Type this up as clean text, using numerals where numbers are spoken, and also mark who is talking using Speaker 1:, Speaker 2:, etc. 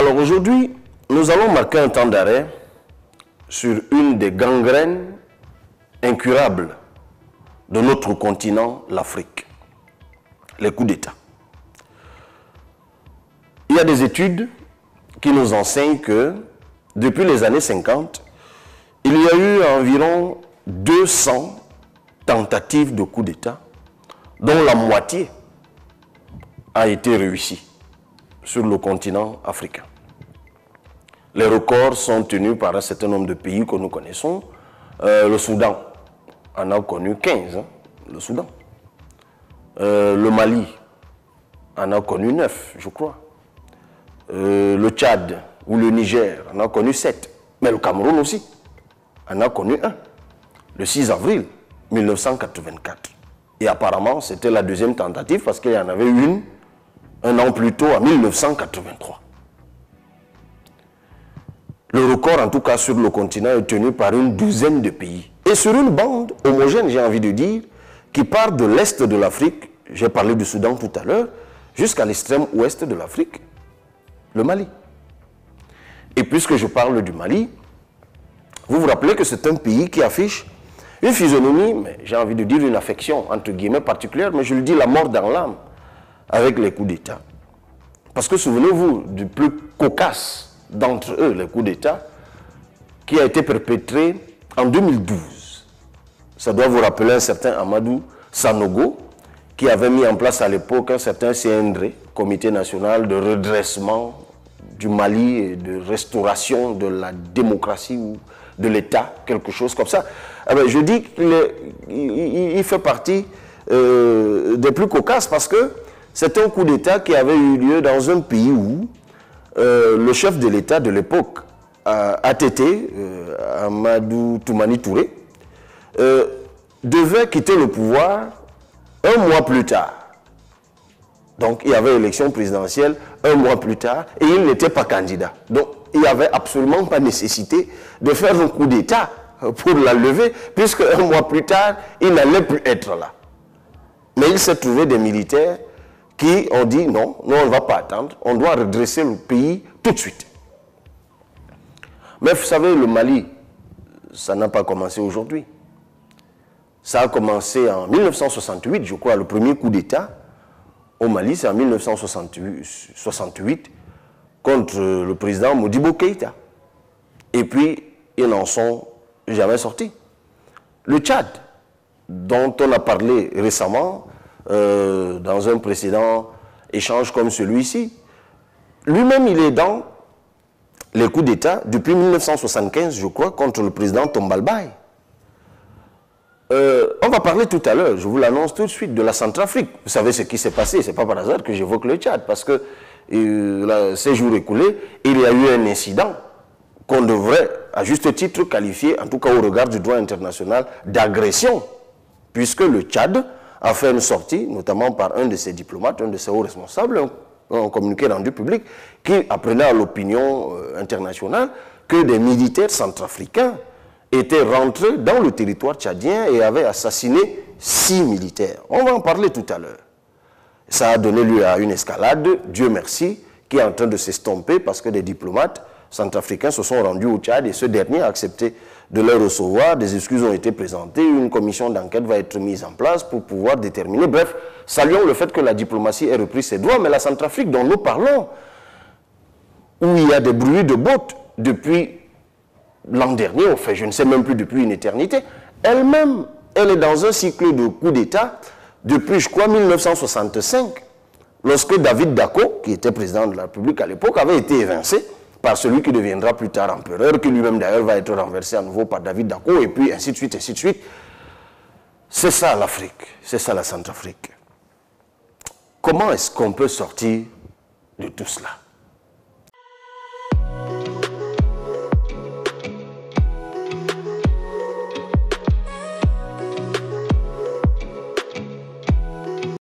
Speaker 1: Alors aujourd'hui, nous allons marquer un temps d'arrêt sur une des gangrènes incurables de notre continent, l'Afrique, les coups d'État. Il y a des études qui nous enseignent que depuis les années 50, il y a eu environ 200 tentatives de coups d'État, dont la moitié a été réussie sur le continent africain. Les records sont tenus par un certain nombre de pays que nous connaissons. Le Soudan en a connu 15, le Soudan. Le Mali en a connu 9, je crois. Le Tchad ou le Niger en a connu 7. Mais le Cameroun aussi en a connu 1. Le 6 avril 1984. Et apparemment, c'était la deuxième tentative parce qu'il y en avait une un an plus tôt, en 1983. Le record, en tout cas sur le continent, est tenu par une douzaine de pays. Et sur une bande homogène, j'ai envie de dire, qui part de l'est de l'Afrique, j'ai parlé du Soudan tout à l'heure, jusqu'à l'extrême ouest de l'Afrique, le Mali. Et puisque je parle du Mali, vous vous rappelez que c'est un pays qui affiche une physionomie, mais j'ai envie de dire une affection, entre guillemets, particulière, mais je le dis, la mort dans l'âme, avec les coups d'État. Parce que souvenez-vous du plus cocasse d'entre eux, les coups d'État, qui a été perpétré en 2012. Ça doit vous rappeler un certain Amadou Sanogo, qui avait mis en place à l'époque un certain CNRE, Comité national de redressement du Mali et de restauration de la démocratie ou de l'État, quelque chose comme ça. Alors, je dis qu'il fait partie des plus cocasses parce que c'est un coup d'État qui avait eu lieu dans un pays où le chef de l'État de l'époque, ATT, Amadou Toumani Touré, devait quitter le pouvoir un mois plus tard. Donc il y avait élection présidentielle un mois plus tard et il n'était pas candidat. Donc il n'y avait absolument pas nécessité de faire un coup d'État pour la lever, puisque un mois plus tard, il n'allait plus être là. Mais il s'est trouvé des militaires qui ont dit non, nous on ne va pas attendre, on doit redresser le pays tout de suite. Mais vous savez, le Mali, ça n'a pas commencé aujourd'hui. Ça a commencé en 1968, je crois, le premier coup d'État au Mali, c'est en 1968 contre le président Modibo Keïta. Et puis, ils n'en sont jamais sortis. Le Tchad, dont on a parlé récemment, dans un précédent échange comme celui-ci, lui-même il est dans les coups d'État depuis 1975, je crois, contre le président Tombalbaye. On va parler tout à l'heure, je vous l'annonce tout de suite, de la Centrafrique. Vous savez ce qui s'est passé, ce n'est pas par hasard que j'évoque le Tchad, parce que ces jours écoulés, il y a eu un incident qu'on devrait, à juste titre, qualifier, en tout cas au regard du droit international, d'agression, puisque le Tchad a fait une sortie, notamment par un de ses diplomates, un de ses hauts responsables, un communiqué rendu public, qui apprenait à l'opinion internationale que des militaires centrafricains étaient rentrés dans le territoire tchadien et avaient assassiné 6 militaires. On va en parler tout à l'heure. Ça a donné lieu à une escalade, Dieu merci, qui est en train de s'estomper parce que des diplomates centrafricains se sont rendus au Tchad et ce dernier a accepté de les recevoir. Des excuses ont été présentées, une commission d'enquête va être mise en place pour pouvoir déterminer. Bref, saluons le fait que la diplomatie ait repris ses droits, mais la Centrafrique dont nous parlons, où il y a des bruits de bottes depuis l'an dernier, enfin je ne sais même plus depuis une éternité, elle-même, elle est dans un cycle de coups d'État depuis, je crois, 1965, lorsque David Dacko, qui était président de la République à l'époque, avait été évincé par celui qui deviendra plus tard empereur, qui lui-même d'ailleurs va être renversé à nouveau par David Dacko, et puis ainsi de suite, ainsi de suite. C'est ça l'Afrique, c'est ça la Centrafrique. Comment est-ce qu'on peut sortir de tout cela?